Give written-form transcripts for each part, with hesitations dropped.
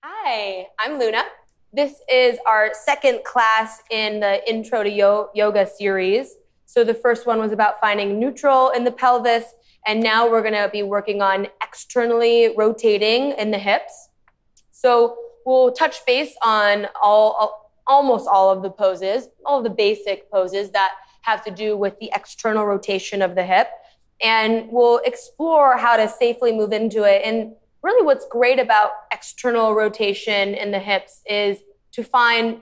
Hi, I'm Luna. This is our second class in the Intro to Yoga series. So the first one was about finding neutral in the pelvis, and now we're going to be working on externally rotating in the hips. So we'll touch base on almost all of the poses, all of the basic poses that have to do with the external rotation of the hip, and we'll explore how to safely move into it. And really what's great about external rotation in the hips is to find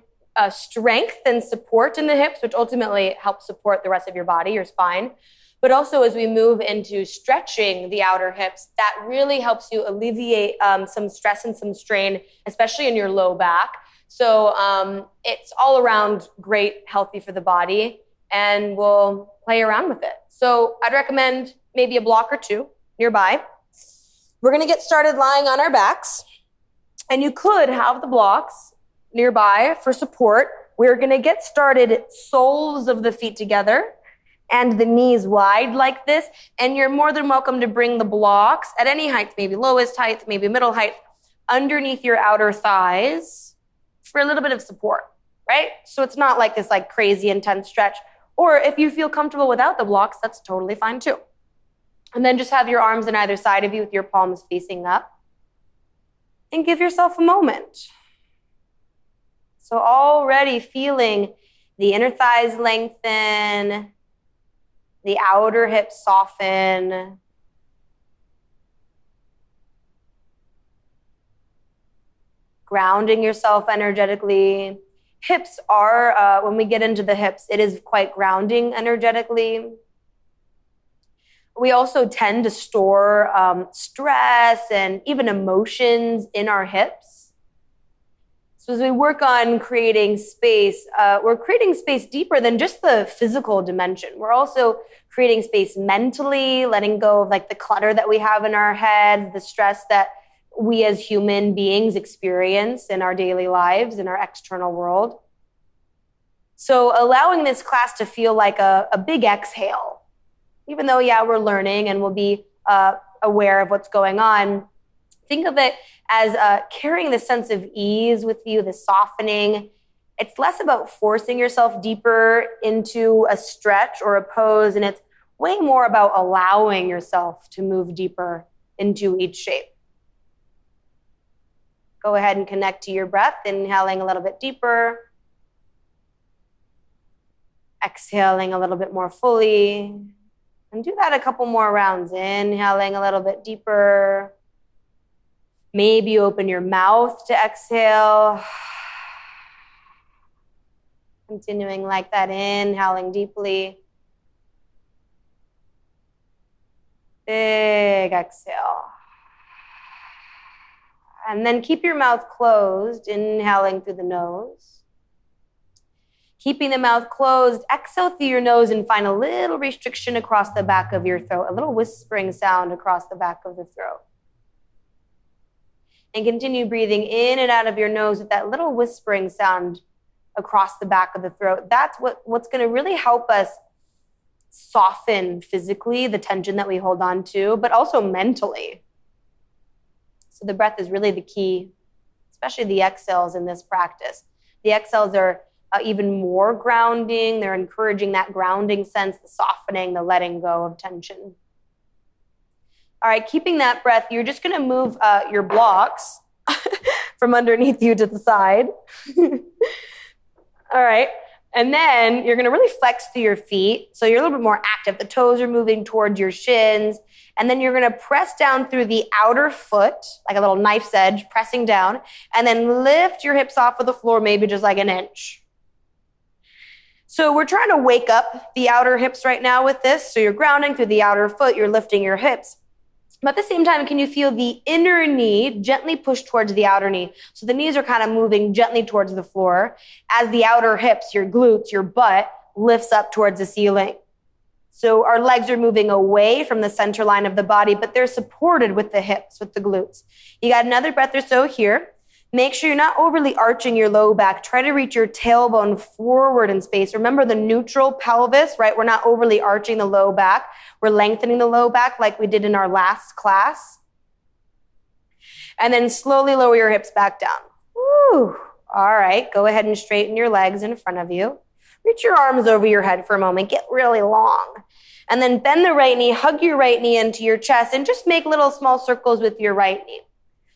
strength and support in the hips, which ultimately helps support the rest of your body, your spine. But also as we move into stretching the outer hips, that really helps you alleviate some stress and some strain, especially in your low back. So it's all around great, healthy for the body, and we'll play around with it. So I'd recommend maybe a block or two nearby. We're going to get started lying on our backs, and you could have the blocks nearby for support. We're going to get started soles of the feet together and the knees wide like this, and you're more than welcome to bring the blocks at any height, maybe lowest height, maybe middle height, underneath your outer thighs for a little bit of support, right? So it's not like this like crazy intense stretch. Or if you feel comfortable without the blocks, that's totally fine too. And then just have your arms on either side of you with your palms facing up. And give yourself a moment. So already feeling the inner thighs lengthen, the outer hips soften. Grounding yourself energetically. Hips are, when we get into the hips, it is quite grounding energetically. We also tend to store stress and even emotions in our hips. So as we work on creating space, we're creating space deeper than just the physical dimension. We're also creating space mentally, letting go of like the clutter that we have in our heads, the stress that we as human beings experience in our daily lives, in our external world. So allowing this class to feel like a big exhale. Even though, we're learning and we'll be aware of what's going on, think of it as carrying the sense of ease with you, the softening. It's less about forcing yourself deeper into a stretch or a pose, and it's way more about allowing yourself to move deeper into each shape. Go ahead and connect to your breath, inhaling a little bit deeper. Exhaling a little bit more fully. And do that a couple more rounds. Inhaling a little bit deeper. Maybe open your mouth to exhale. Continuing like that, inhaling deeply. Big exhale. And then keep your mouth closed, inhaling through the nose. Keeping the mouth closed, exhale through your nose and find a little restriction across the back of your throat, a little whispering sound across the back of the throat. And continue breathing in and out of your nose with that little whispering sound across the back of the throat. That's what's going to really help us soften physically the tension that we hold on to, but also mentally. So the breath is really the key, especially the exhales in this practice. The exhales are even more grounding. They're encouraging that grounding sense, the softening, the letting go of tension. All right, keeping that breath, you're just going to move your blocks from underneath you to the side. All right, and then you're going to really flex through your feet. So you're a little bit more active. The toes are moving towards your shins. And then you're going to press down through the outer foot, like a little knife's edge, pressing down. And then lift your hips off of the floor, maybe just like an inch. So we're trying to wake up the outer hips right now with this. So you're grounding through the outer foot, you're lifting your hips. But at the same time, can you feel the inner knee gently push towards the outer knee? So the knees are kind of moving gently towards the floor as the outer hips, your glutes, your butt lifts up towards the ceiling. So our legs are moving away from the center line of the body, but they're supported with the hips, with the glutes. You got another breath or so here. Make sure you're not overly arching your low back. Try to reach your tailbone forward in space. Remember the neutral pelvis, right? We're not overly arching the low back. We're lengthening the low back like we did in our last class. And then slowly lower your hips back down. Woo. All right, go ahead and straighten your legs in front of you. Reach your arms over your head for a moment. Get really long. And then bend the right knee, hug your right knee into your chest, and just make little small circles with your right knee.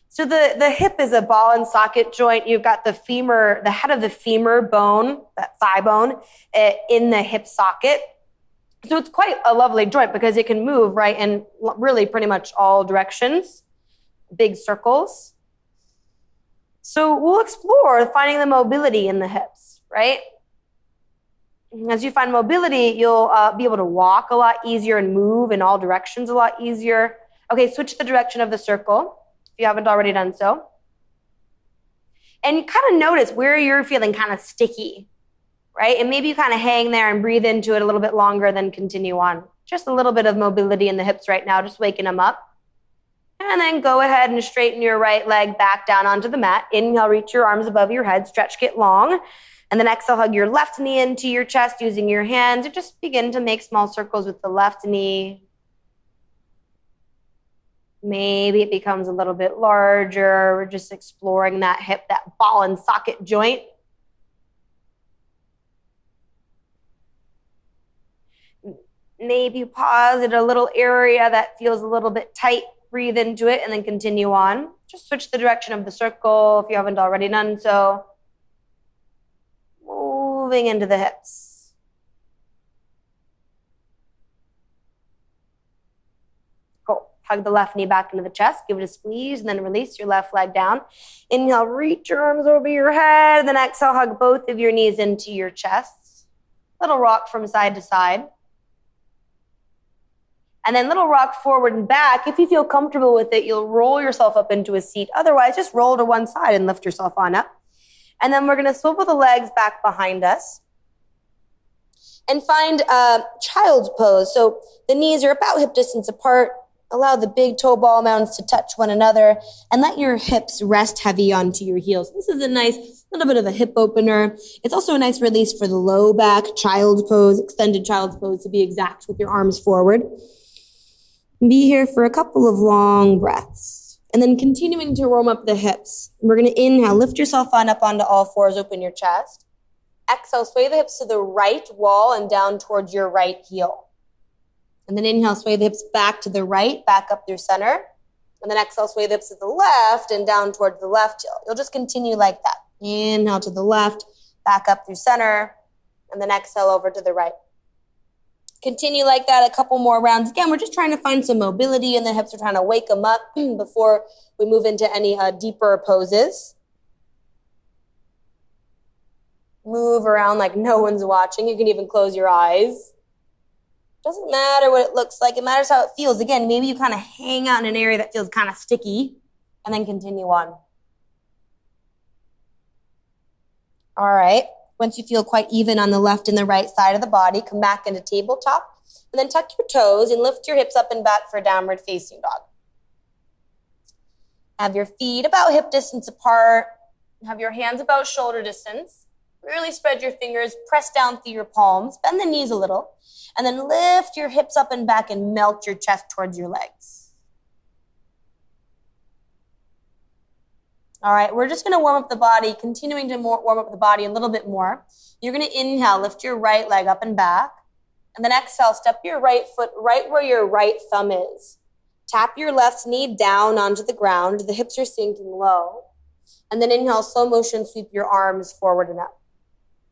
So the hip is a ball and socket joint. You've got the femur, the head of the femur bone, that thigh bone, in the hip socket. So it's quite a lovely joint because it can move right in really pretty much all directions, big circles. So we'll explore finding the mobility in the hips, right? As you find mobility, you'll be able to walk a lot easier and move in all directions a lot easier. Okay, switch the direction of the circle if you haven't already done so. And kind of notice where you're feeling kind of sticky, right? And maybe you kind of hang there and breathe into it a little bit longer, then continue on. Just a little bit of mobility in the hips right now, just waking them up. And then go ahead and straighten your right leg back down onto the mat. Inhale, reach your arms above your head, stretch, get long. And then exhale, hug your left knee into your chest using your hands and just begin to make small circles with the left knee. Maybe it becomes a little bit larger. We're just exploring that hip, that ball and socket joint. Maybe pause at a little area that feels a little bit tight. Breathe into it and then continue on. Just switch the direction of the circle if you haven't already done so. Moving into the hips. Cool. Hug the left knee back into the chest. Give it a squeeze and then release your left leg down. Inhale, reach your arms over your head. Then exhale, hug both of your knees into your chest. Little rock from side to side. And then little rock forward and back. If you feel comfortable with it, you'll roll yourself up into a seat. Otherwise, just roll to one side and lift yourself on up. And then we're going to swivel the legs back behind us and find child's pose. So the knees are about hip distance apart. Allow the big toe ball mounds to touch one another and let your hips rest heavy onto your heels. This is a nice little bit of a hip opener. It's also a nice release for the low back, child's pose, extended child's pose to be exact with your arms forward. Be here for a couple of long breaths. And then continuing to warm up the hips. We're going to inhale, lift yourself on up onto all fours, open your chest. Exhale, sway the hips to the right wall and down towards your right heel. And then inhale, sway the hips back to the right, back up through center. And then exhale, sway the hips to the left and down towards the left heel. You'll just continue like that. Inhale to the left, back up through center, and then exhale over to the right. Continue like that a couple more rounds. Again, we're just trying to find some mobility in the hips. We're trying to wake them up before we move into any deeper poses. Move around like no one's watching. You can even close your eyes. Doesn't matter what it looks like. It matters how it feels. Again, maybe you kind of hang out in an area that feels kind of sticky and then continue on. All right. Once you feel quite even on the left and the right side of the body, come back into tabletop and then tuck your toes and lift your hips up and back for downward facing dog. Have your feet about hip distance apart. Have your hands about shoulder distance. Really spread your fingers, press down through your palms, bend the knees a little, and then lift your hips up and back and melt your chest towards your legs. All right, we're just going to warm up the body, continuing to warm up the body a little bit more. You're going to inhale, lift your right leg up and back. And then exhale, step your right foot right where your right thumb is. Tap your left knee down onto the ground. The hips are sinking low. And then inhale, slow motion, sweep your arms forward and up.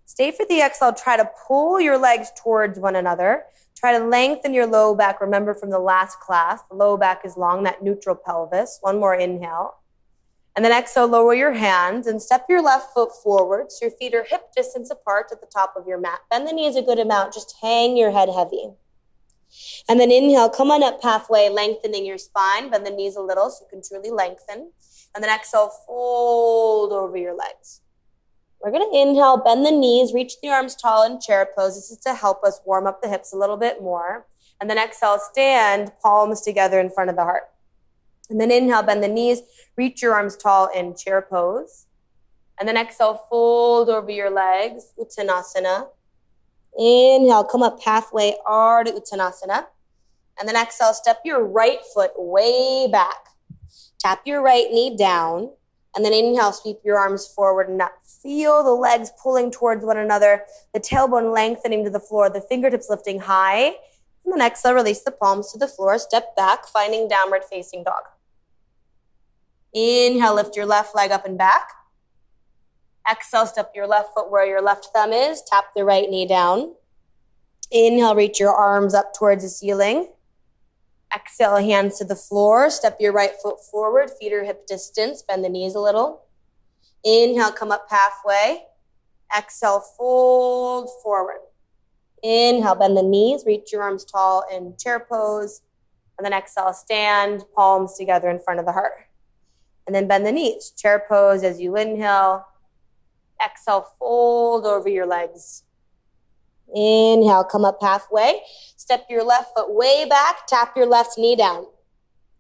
Stay for the exhale. Try to pull your legs towards one another. Try to lengthen your low back. Remember from the last class, the low back is long, that neutral pelvis. One more inhale. And then exhale, lower your hands and step your left foot forward so your feet are hip distance apart at the top of your mat. Bend the knees a good amount. Just hang your head heavy. And then inhale, come on up halfway, lengthening your spine. Bend the knees a little so you can truly lengthen. And then exhale, fold over your legs. We're going to inhale, bend the knees, reach the arms tall in chair pose. This is to help us warm up the hips a little bit more. And then exhale, stand, palms together in front of the heart. And then inhale, bend the knees, reach your arms tall in chair pose. And then exhale, fold over your legs, Uttanasana. Inhale, come up halfway, Ardha Uttanasana. And then exhale, step your right foot way back. Tap your right knee down. And then inhale, sweep your arms forward and up. Feel the legs pulling towards one another, the tailbone lengthening to the floor, the fingertips lifting high. And then exhale, release the palms to the floor. Step back, finding downward facing dog. Inhale, lift your left leg up and back. Exhale, step your left foot where your left thumb is. Tap the right knee down. Inhale, reach your arms up towards the ceiling. Exhale, hands to the floor. Step your right foot forward. Feet are hip distance. Bend the knees a little. Inhale, come up halfway. Exhale, fold forward. Inhale, bend the knees. Reach your arms tall in chair pose. And then exhale, stand, palms together in front of the heart. And then bend the knees. Chair pose as you inhale. Exhale, fold over your legs. Inhale, come up halfway. Step your left foot way back. Tap your left knee down.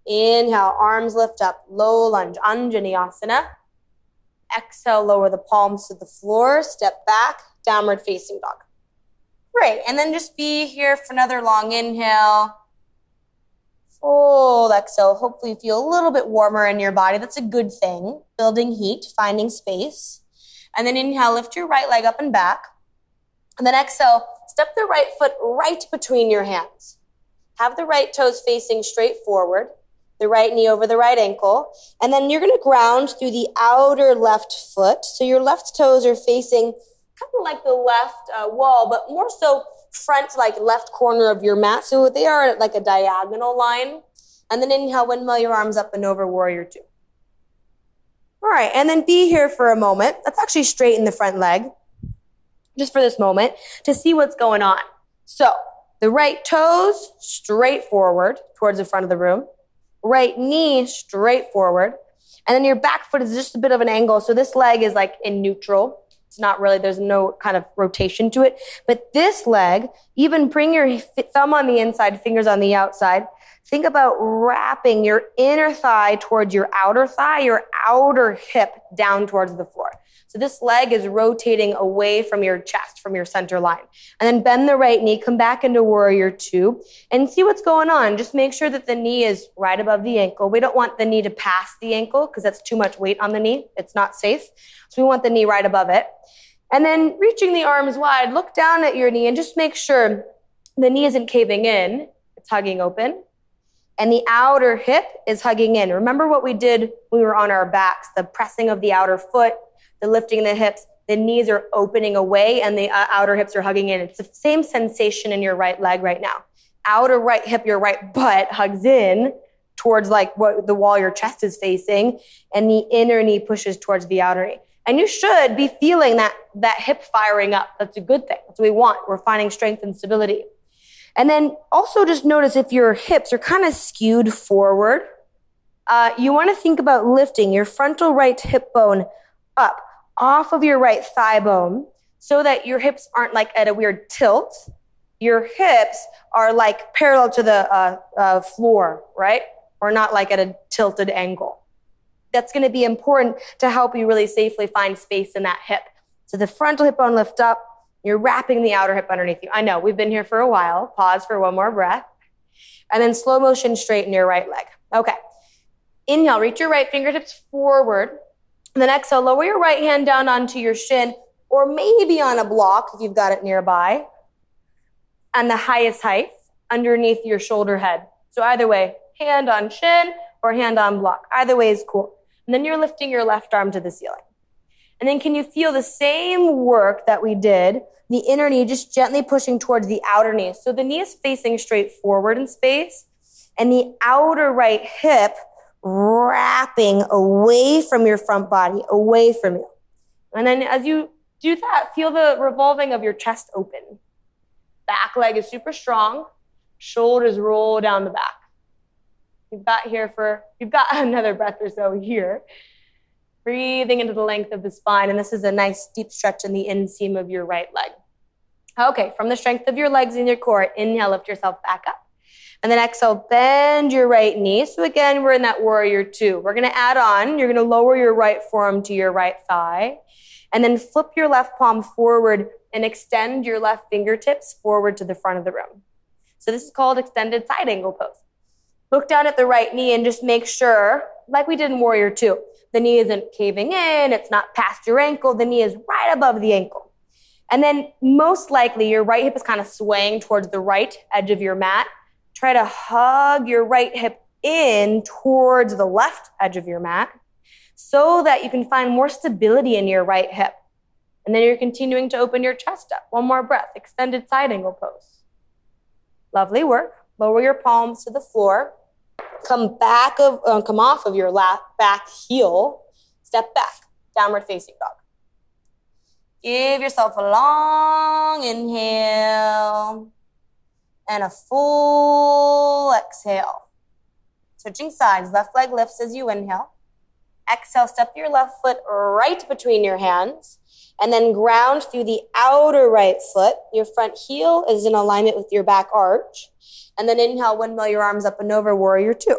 Inhale, arms lift up. Low lunge, Anjaneyasana. Exhale, lower the palms to the floor. Step back, downward facing dog. Great, and then just be here for another long inhale. Fold, exhale. Hopefully you feel a little bit warmer in your body. That's a good thing. Building heat, finding space. And then inhale, lift your right leg up and back. And then exhale, step the right foot right between your hands. Have the right toes facing straight forward, the right knee over the right ankle. And then you're going to ground through the outer left foot. So your left toes are facing kind of like the left wall, but more so front, like left corner of your mat. So they are like a diagonal line. And then inhale, windmill your arms up and over, warrior two. All right, and then be here for a moment. Let's actually straighten the front leg, just for this moment, to see what's going on. So the right toes straight forward towards the front of the room, right knee straight forward, and then your back foot is just a bit of an angle. So this leg is like in neutral. It's not really, there's no kind of rotation to it. But this leg, even bring your thumb on the inside, fingers on the outside. Think about wrapping your inner thigh towards your outer hip down towards the floor. So this leg is rotating away from your chest, from your center line. And then bend the right knee, come back into warrior two, and see what's going on. Just make sure that the knee is right above the ankle. We don't want the knee to pass the ankle because that's too much weight on the knee. It's not safe. So we want the knee right above it. And then reaching the arms wide, look down at your knee and just make sure the knee isn't caving in. It's hugging open. And the outer hip is hugging in. Remember what we did when we were on our backs, the pressing of the outer foot, the lifting the hips, the knees are opening away and the outer hips are hugging in. It's the same sensation in your right leg right now. Outer right hip, your right butt hugs in towards like what the wall your chest is facing, and the inner knee pushes towards the outer knee. And you should be feeling that hip firing up. That's a good thing. That's what we want. We're finding strength and stability. And then also just notice if your hips are kind of skewed forward, you want to think about lifting your frontal right hip bone up off of your right thigh bone so that your hips aren't like at a weird tilt. Your hips are like parallel to the floor, right? Or not like at a tilted angle. That's going to be important to help you really safely find space in that hip. So the frontal hip bone lift up. You're wrapping the outer hip underneath you. I know, we've been here for a while. Pause for one more breath. And then slow motion, straighten your right leg. Okay. Inhale, reach your right fingertips forward. And then exhale, lower your right hand down onto your shin, or maybe on a block if you've got it nearby. And the highest height underneath your shoulder head. So either way, hand on shin or hand on block. Either way is cool. And then you're lifting your left arm to the ceiling. And then can you feel the same work that we did? The inner knee just gently pushing towards the outer knee. So the knee is facing straight forward in space, and the outer right hip wrapping away from your front body, away from you. And then as you do that, feel the revolving of your chest open. Back leg is super strong. Shoulders roll down the back. You've got another breath or so here. Breathing into the length of the spine. And this is a nice deep stretch in the inseam of your right leg. Okay, from the strength of your legs and your core, inhale, lift yourself back up. And then exhale, bend your right knee. So again, we're in that warrior two. We're going to add on. You're going to lower your right forearm to your right thigh. And then flip your left palm forward and extend your left fingertips forward to the front of the room. So this is called extended side angle pose. Look down at the right knee and just make sure like we did in Warrior Two. The knee isn't caving in, it's not past your ankle, the knee is right above the ankle. And then most likely your right hip is kind of swaying towards the right edge of your mat. Try to hug your right hip in towards the left edge of your mat so that you can find more stability in your right hip. And then you're continuing to open your chest up. One more breath, extended side angle pose. Lovely work. Lower your palms to the floor. Come off of your back heel. Step back, downward facing dog. Give yourself a long inhale and a full exhale. Switching sides, left leg lifts as you inhale. Exhale, step your left foot right between your hands and then ground through the outer right foot. Your front heel is in alignment with your back arch. And then inhale, windmill your arms up and over, Warrior Two.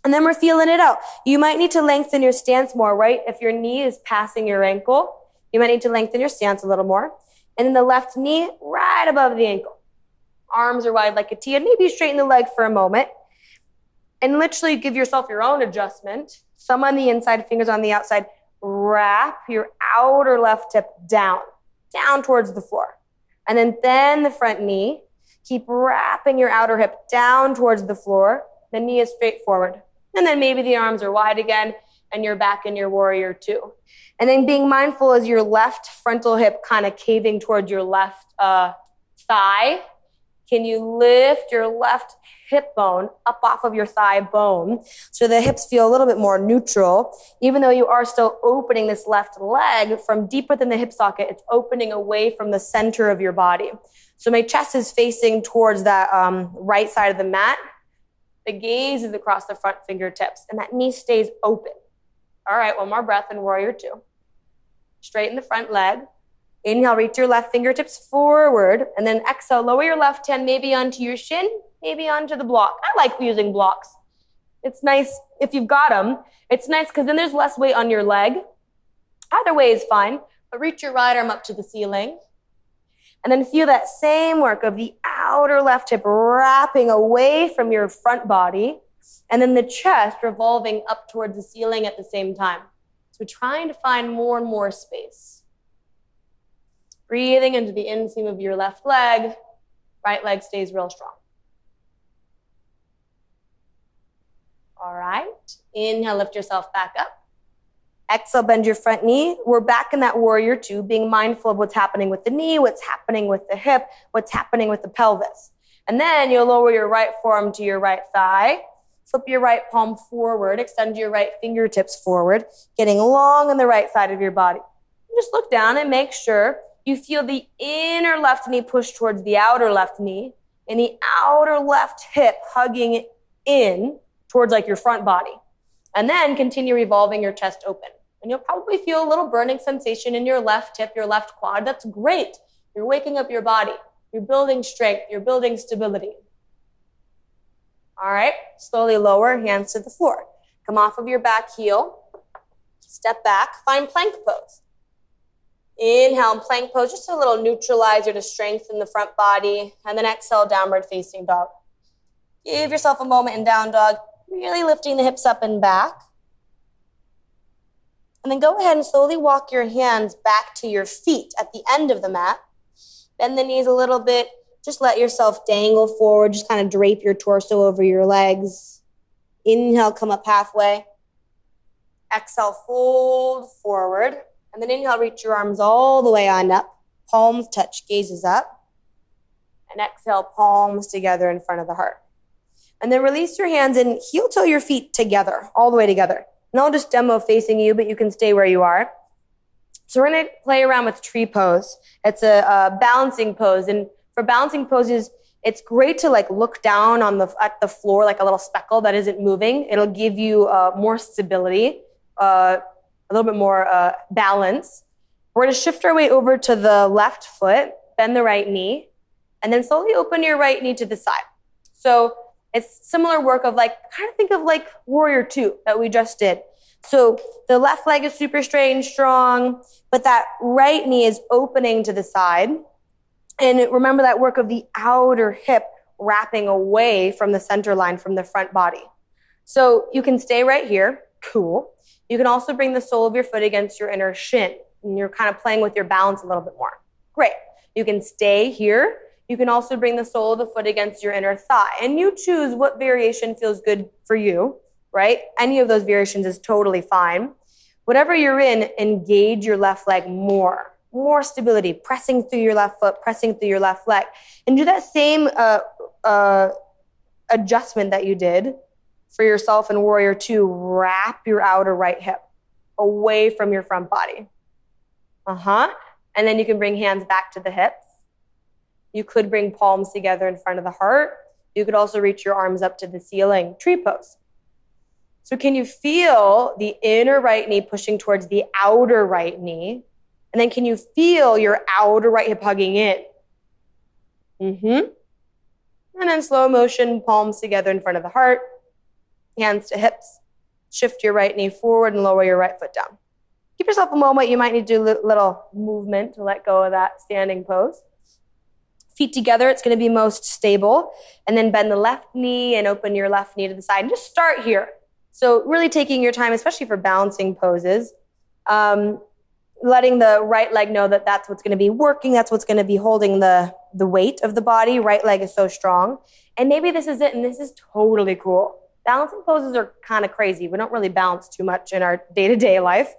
And then we're feeling it out. You might need to lengthen your stance more, right? If your knee is passing your ankle, you might need to lengthen your stance a little more. And then the left knee right above the ankle. Arms are wide like a T, and maybe straighten the leg for a moment. And literally give yourself your own adjustment. Thumb on the inside, fingers on the outside. Wrap your outer left hip down towards the floor. And then the front knee. Keep wrapping your outer hip down towards the floor. The knee is straight forward. And then maybe the arms are wide again and you're back in your Warrior Two. And then being mindful as your left frontal hip kind of caving towards your left thigh. Can you lift your left hip bone up off of your thigh bone so the hips feel a little bit more neutral, even though you are still opening this left leg from deep within the hip socket. It's opening away from the center of your body. So my chest is facing towards that right side of the mat. The gaze is across the front fingertips, and that knee stays open. All right, one more breath in Warrior Two. Straighten the front leg. Inhale, reach your left fingertips forward, and then exhale, lower your left hand maybe onto your shin, maybe onto the block. I like using blocks. It's nice if you've got them. It's nice because then there's less weight on your leg. Either way is fine, but reach your right arm up to the ceiling. And then feel that same work of the outer left hip wrapping away from your front body, and then the chest revolving up towards the ceiling at the same time. So trying to find more and more space. Breathing into the inseam of your left leg. Right leg stays real strong. All right. Inhale, lift yourself back up. Exhale, bend your front knee. We're back in that Warrior Two, being mindful of what's happening with the knee, what's happening with the hip, what's happening with the pelvis. And then you'll lower your right forearm to your right thigh. Flip your right palm forward. Extend your right fingertips forward, getting long on the right side of your body. Just look down and make sure you feel the inner left knee push towards the outer left knee and the outer left hip hugging in towards like your front body. And then continue revolving your chest open. And you'll probably feel a little burning sensation in your left hip, your left quad. That's great. You're waking up your body. You're building strength. You're building stability. All right, slowly lower, hands to the floor. Come off of your back heel. Step back, find plank pose. Inhale, plank pose, just a little neutralizer to strengthen the front body. And then exhale, downward facing dog. Give yourself a moment in down dog, really lifting the hips up and back. And then go ahead and slowly walk your hands back to your feet at the end of the mat. Bend the knees a little bit. Just let yourself dangle forward. Just kind of drape your torso over your legs. Inhale, come up halfway. Exhale, fold forward. And then inhale, reach your arms all the way on up. Palms touch, gazes up. And exhale, palms together in front of the heart. And then release your hands and heel toe your feet together, all the way together. And I'll just demo facing you, but you can stay where you are. So we're going to play around with tree pose. It's a balancing pose. And for balancing poses, it's great to like look down at the floor like a little speckle that isn't moving. It'll give you more stability, a little bit more balance. We're going to shift our weight over to the left foot, bend the right knee, and then slowly open your right knee to the side. So it's similar work of like, kind of think of like Warrior Two that we just did. So the left leg is super straight and strong, but that right knee is opening to the side. And remember that work of the outer hip wrapping away from the center line from the front body. So you can stay right here. Cool. You can also bring the sole of your foot against your inner shin. And you're kind of playing with your balance a little bit more. Great. You can stay here. You can also bring the sole of the foot against your inner thigh. And you choose what variation feels good for you, right? Any of those variations is totally fine. Whatever you're in, engage your left leg more. More stability, pressing through your left foot, pressing through your left leg. And do that same adjustment that you did for yourself in Warrior 2. Wrap your outer right hip away from your front body. And then you can bring hands back to the hips. You could bring palms together in front of the heart. You could also reach your arms up to the ceiling, tree pose. So can you feel the inner right knee pushing towards the outer right knee? And then can you feel your outer right hip hugging in? And then slow motion, palms together in front of the heart, hands to hips. Shift your right knee forward and lower your right foot down. Give yourself a moment. You might need to do a little movement to let go of that standing pose. Feet together, it's going to be most stable. And then bend the left knee and open your left knee to the side. And just start here. So really taking your time, especially for balancing poses. Letting the right leg know that that's what's going to be working. That's what's going to be holding the weight of the body. Right leg is so strong. And maybe this is it, and this is totally cool. Balancing poses are kind of crazy. We don't really balance too much in our day-to-day life.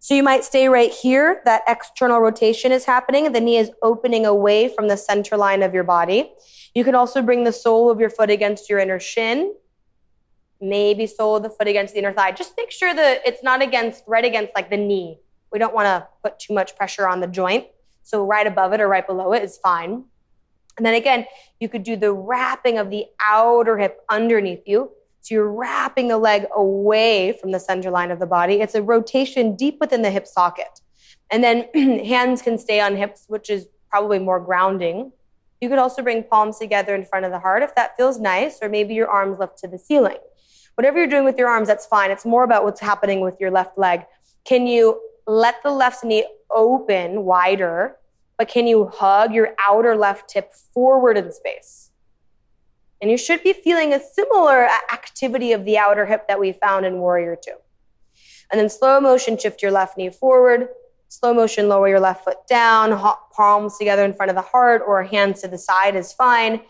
So you might stay right here. That external rotation is happening. The knee is opening away from the center line of your body. You can also bring the sole of your foot against your inner shin. Maybe sole of the foot against the inner thigh. Just make sure that it's not right against like the knee. We don't want to put too much pressure on the joint. So right above it or right below it is fine. And then again, you could do the wrapping of the outer hip underneath you. So you're wrapping the leg away from the center line of the body. It's a rotation deep within the hip socket. And then hands can stay on hips, which is probably more grounding. You could also bring palms together in front of the heart if that feels nice, or maybe your arms lift to the ceiling. Whatever you're doing with your arms, that's fine. It's more about what's happening with your left leg. Can you let the left knee open wider, but can you hug your outer left hip forward in space? And you should be feeling a similar activity of the outer hip that we found in Warrior 2. And then slow motion, shift your left knee forward. Slow motion, lower your left foot down. Palms together in front of the heart or hands to the side is fine.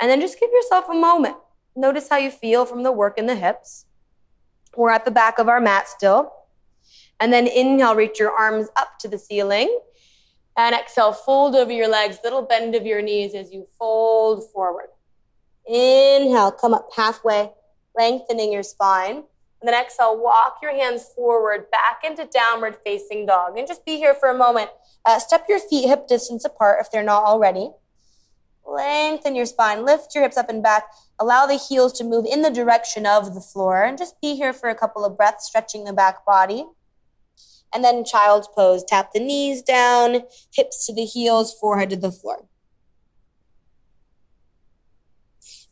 And then just give yourself a moment. Notice how you feel from the work in the hips. We're at the back of our mat still. And then inhale, reach your arms up to the ceiling. And exhale, fold over your legs, little bend of your knees as you fold forward. Inhale, come up halfway, lengthening your spine. And then exhale, walk your hands forward, back into downward facing dog. And just be here for a moment. Step your feet hip distance apart if they're not already. Lengthen your spine, lift your hips up and back. Allow the heels to move in the direction of the floor. And just be here for a couple of breaths, stretching the back body. And then child's pose. Tap the knees down, hips to the heels, forehead to the floor.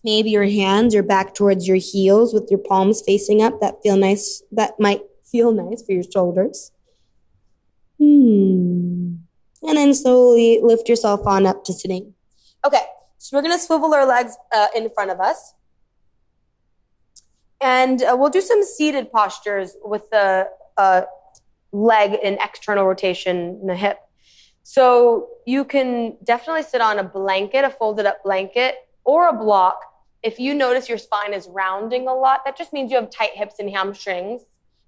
Maybe your hands are back towards your heels with your palms facing up. That might feel nice for your shoulders. And then slowly lift yourself on up to sitting. Okay, so we're going to swivel our legs in front of us. And we'll do some seated postures with the leg in external rotation in the hip. So you can definitely sit on a blanket, a folded up blanket, or a block. If you notice your spine is rounding a lot, that just means you have tight hips and hamstrings.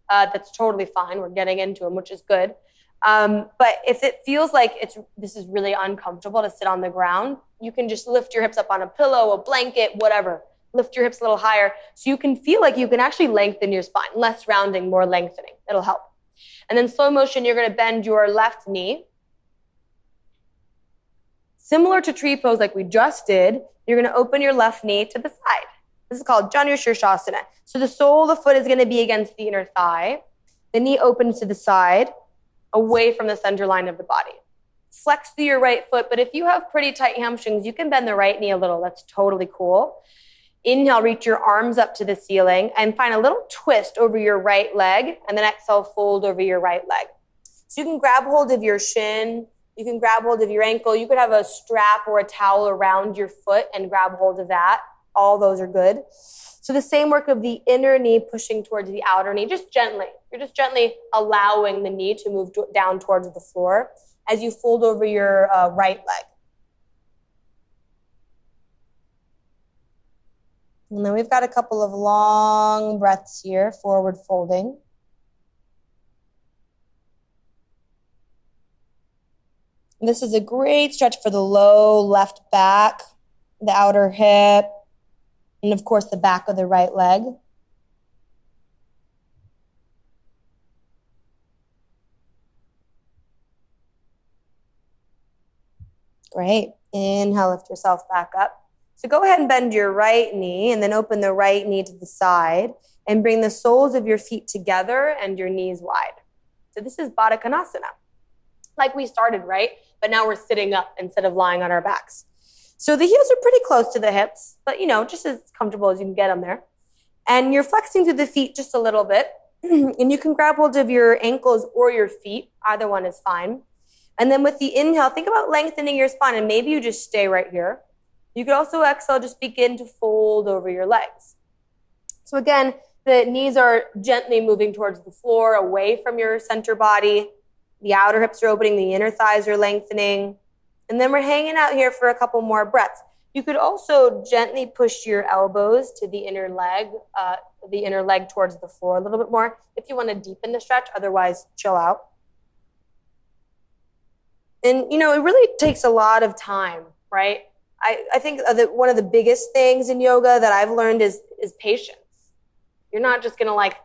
That's totally fine. We're getting into them, which is good. But if it feels like this is really uncomfortable to sit on the ground, you can just lift your hips up on a pillow, a blanket, whatever. Lift your hips a little higher so you can feel like you can actually lengthen your spine. Less rounding, more lengthening. It'll help. And then slow motion, you're going to bend your left knee. Similar to tree pose like we just did, you're going to open your left knee to the side. This is called Shavasana. So the sole of the foot is going to be against the inner thigh. The knee opens to the side, away from the center line of the body. Flex through your right foot, but if you have pretty tight hamstrings, you can bend the right knee a little. That's totally cool. Inhale, reach your arms up to the ceiling and find a little twist over your right leg, and then exhale, fold over your right leg. So you can grab hold of your shin. You can grab hold of your ankle. You could have a strap or a towel around your foot and grab hold of that. All those are good. So the same work of the inner knee pushing towards the outer knee, just gently. You're just gently allowing the knee to move down towards the floor as you fold over your right leg. And then we've got a couple of long breaths here, forward folding. And this is a great stretch for the low left back, the outer hip, and of course the back of the right leg. Great. Inhale, lift yourself back up. So go ahead and bend your right knee and then open the right knee to the side and bring the soles of your feet together and your knees wide. So this is Badakanasana. Like we started, right? But now we're sitting up instead of lying on our backs. So the heels are pretty close to the hips, but just as comfortable as you can get them there. And you're flexing through the feet just a little bit. And you can grab hold of your ankles or your feet. Either one is fine. And then with the inhale, think about lengthening your spine, and maybe you just stay right here. You could also exhale, just begin to fold over your legs. So again, the knees are gently moving towards the floor, away from your center body. The outer hips are opening, the inner thighs are lengthening. And then we're hanging out here for a couple more breaths. You could also gently push your elbows to the inner leg towards the floor a little bit more if you want to deepen the stretch. Otherwise, chill out. And, it really takes a lot of time, right? I think that one of the biggest things in yoga that I've learned is patience. You're not just going to like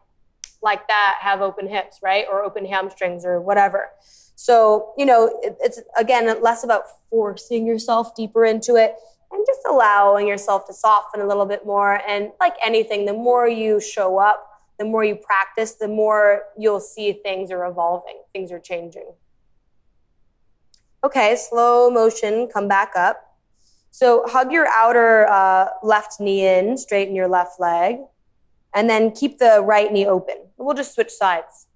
that have open hips, right? Or open hamstrings or whatever. So, it's, again, less about forcing yourself deeper into it and just allowing yourself to soften a little bit more. And like anything, the more you show up, the more you practice, the more you'll see things are evolving, things are changing. Okay, slow motion, come back up. So hug your outer left knee in, straighten your left leg, and then keep the right knee open. We'll just switch sides.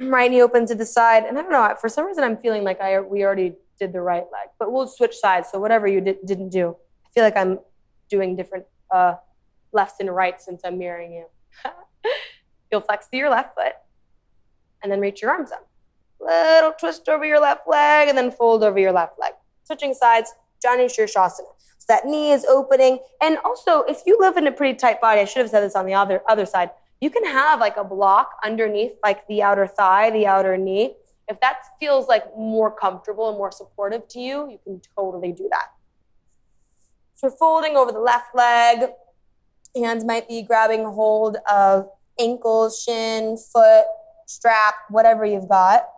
Right knee open to the side, and I don't know, for some reason I'm feeling like we already did the right leg, but we'll switch sides, so whatever you didn't do. I feel like I'm doing different lefts and rights since I'm mirroring you. You'll flex through your left foot, and then reach your arms up. Little twist over your left leg, and then fold over your left leg. Switching sides, Janu Shirshasana. So that knee is opening. And also, if you live in a pretty tight body, I should have said this on the other side, you can have like a block underneath like the outer thigh, the outer knee. If that feels like more comfortable and more supportive to you, you can totally do that. So we're folding over the left leg. Hands might be grabbing hold of ankles, shin, foot, strap, whatever you've got.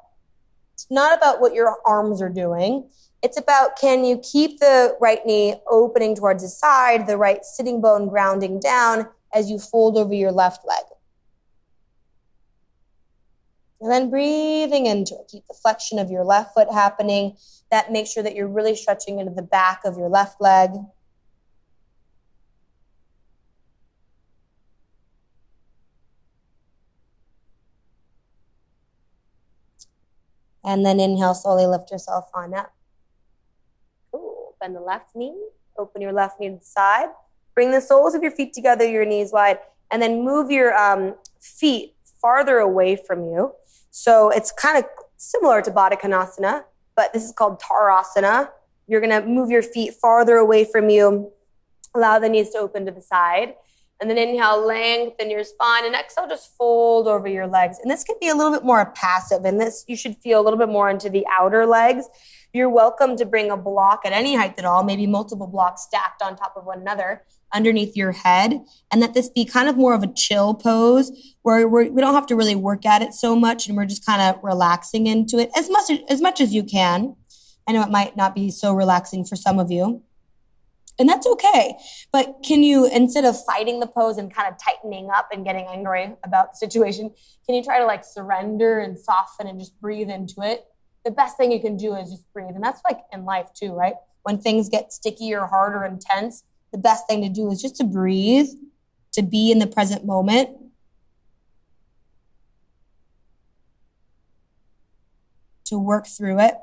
It's not about what your arms are doing. It's about, can you keep the right knee opening towards the side, the right sitting bone grounding down as you fold over your left leg. And then breathing into it. Keep the flexion of your left foot happening. That makes sure that you're really stretching into the back of your left leg. And then inhale, slowly lift yourself on up. Cool. Bend the left knee. Open your left knee to the side. Bring the soles of your feet together, your knees wide. And then move your feet farther away from you. So it's kind of similar to Badakanasana, but this is called Tarasana. You're going to move your feet farther away from you. Allow the knees to open to the side. And then inhale, lengthen your spine, and exhale, just fold over your legs. And this can be a little bit more passive, and this you should feel a little bit more into the outer legs. You're welcome to bring a block at any height at all, maybe multiple blocks stacked on top of one another underneath your head, and that this be kind of more of a chill pose where we don't have to really work at it so much, and we're just kind of relaxing into it as much as you can. I know it might not be so relaxing for some of you. And that's okay. But can you, instead of fighting the pose and kind of tightening up and getting angry about the situation, can you try to like surrender and soften and just breathe into it? The best thing you can do is just breathe. And that's like in life too, right? When things get sticky or hard or intense, the best thing to do is just to breathe, to be in the present moment. To work through it.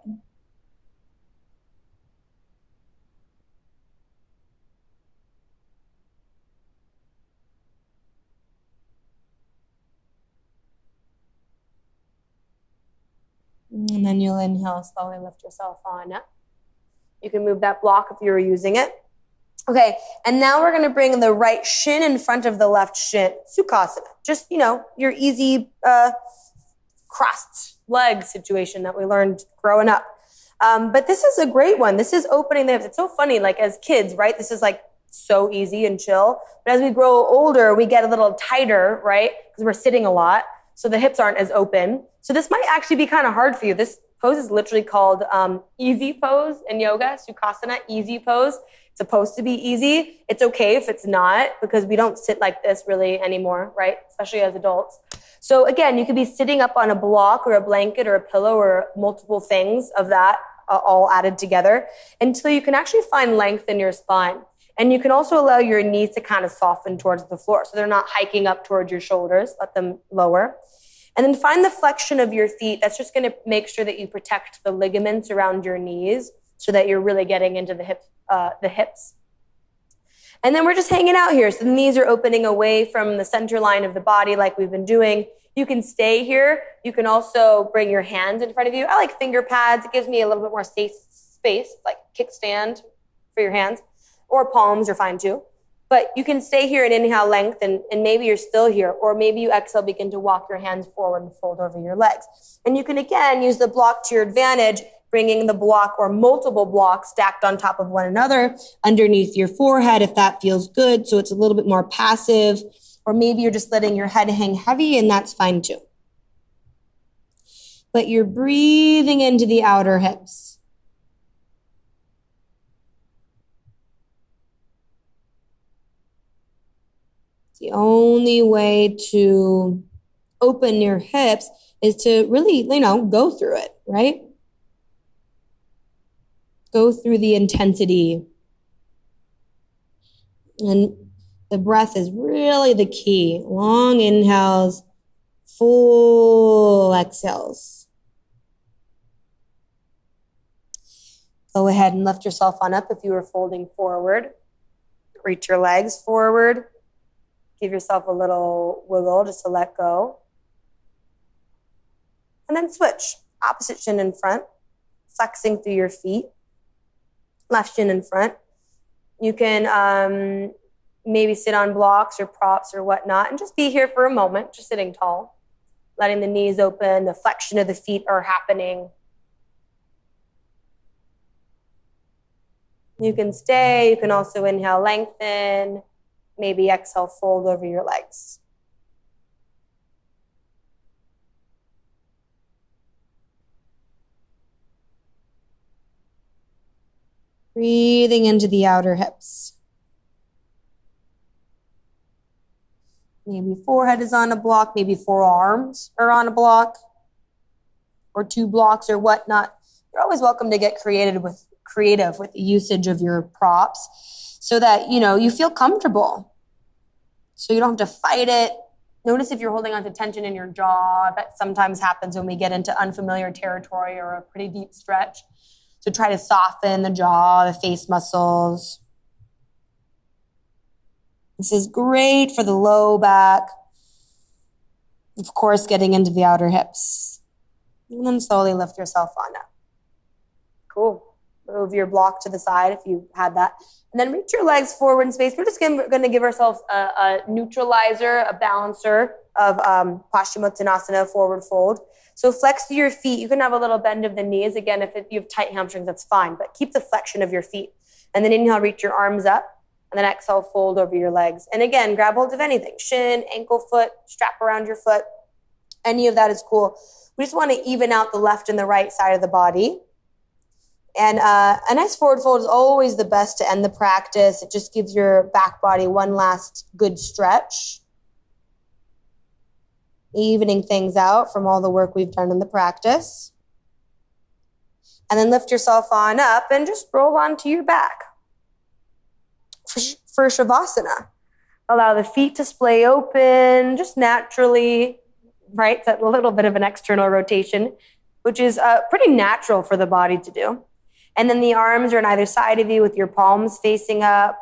And then you'll inhale, slowly lift yourself on up. You can move that block if you were using it. Okay, and now we're going to bring the right shin in front of the left shin. Sukhasana. Just, your easy crossed leg situation that we learned growing up. But this is a great one. This is opening the hips. It's so funny, like as kids, right? This is like so easy and chill. But as we grow older, we get a little tighter, right? Because we're sitting a lot. So the hips aren't as open. So this might actually be kind of hard for you. This pose is literally called easy pose in yoga, Sukhasana, easy pose. It's supposed to be easy. It's okay if it's not, because we don't sit like this really anymore, right? Especially as adults. So again, you could be sitting up on a block or a blanket or a pillow or multiple things of that all added together until you can actually find length in your spine. And you can also allow your knees to kind of soften towards the floor so they're not hiking up towards your shoulders. Let them lower. And then find the flexion of your feet. That's just going to make sure that you protect the ligaments around your knees so that you're really getting into the hips. And then we're just hanging out here. So the knees are opening away from the center line of the body like we've been doing. You can stay here. You can also bring your hands in front of you. I like finger pads. It gives me a little bit more safe space, like kickstand for your hands. Or palms are fine too. But you can stay here and inhale length, and maybe you're still here. Or maybe you exhale, begin to walk your hands forward and fold over your legs. And you can, again, use the block to your advantage, bringing the block or multiple blocks stacked on top of one another underneath your forehead if that feels good. So it's a little bit more passive. Or maybe you're just letting your head hang heavy, and that's fine too. But you're breathing into the outer hips. The only way to open your hips is to really, go through it, right? Go through the intensity. And the breath is really the key. Long inhales, full exhales. Go ahead and lift yourself on up if you were folding forward. Reach your legs forward. Give yourself a little wiggle just to let go. And then switch. Opposite shin in front. Flexing through your feet. Left shin in front. You can maybe sit on blocks or props or whatnot and just be here for a moment, just sitting tall. Letting the knees open. The flexion of the feet are happening. You can stay. You can also inhale, lengthen. Maybe exhale, fold over your legs. Breathing into the outer hips. Maybe forehead is on a block, maybe forearms are on a block, or two blocks or whatnot. You're always welcome to get creative with the usage of your props so that, you feel comfortable. So you don't have to fight it. Notice if you're holding on to tension in your jaw. That sometimes happens when we get into unfamiliar territory or a pretty deep stretch. So try to soften the jaw, the face muscles. This is great for the low back. Of course, getting into the outer hips. And then slowly lift yourself on up. Cool. Move your block to the side if you had that. And then reach your legs forward in space. We're just going to give ourselves a neutralizer, a balancer of Paschimottanasana, forward fold. So flex through your feet. You can have a little bend of the knees. Again, if you have tight hamstrings, that's fine. But keep the flexion of your feet. And then inhale, reach your arms up. And then exhale, fold over your legs. And again, grab hold of anything. Shin, ankle, foot, strap around your foot. Any of that is cool. We just want to even out the left and the right side of the body. And a nice forward fold is always the best to end the practice. It just gives your back body one last good stretch. Evening things out from all the work we've done in the practice. And then lift yourself on up and just roll onto your back. For Shavasana, allow the feet to splay open just naturally, right? It's a little bit of an external rotation, which is pretty natural for the body to do. And then the arms are on either side of you with your palms facing up.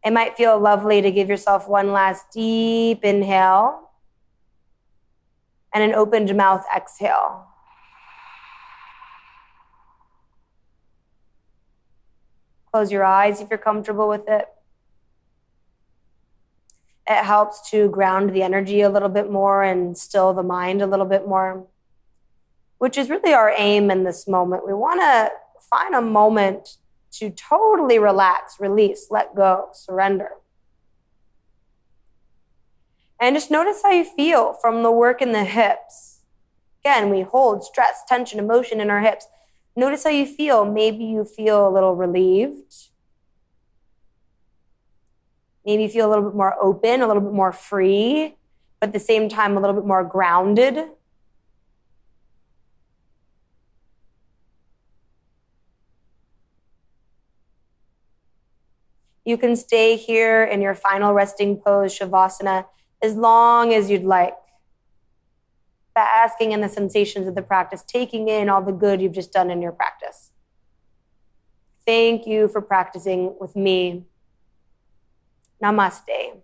It might feel lovely to give yourself one last deep inhale. And an opened mouth exhale. Close your eyes if you're comfortable with it. It helps to ground the energy a little bit more and still the mind a little bit more, which is really our aim in this moment. We want to find a moment to totally relax, release, let go, surrender. And just notice how you feel from the work in the hips. Again, we hold stress, tension, emotion in our hips. Notice how you feel. Maybe you feel a little relieved. Maybe you feel a little bit more open, a little bit more free, but at the same time, a little bit more grounded. You can stay here in your final resting pose, Shavasana, as long as you'd like. Basking in the sensations of the practice, taking in all the good you've just done in your practice. Thank you for practicing with me. Namaste.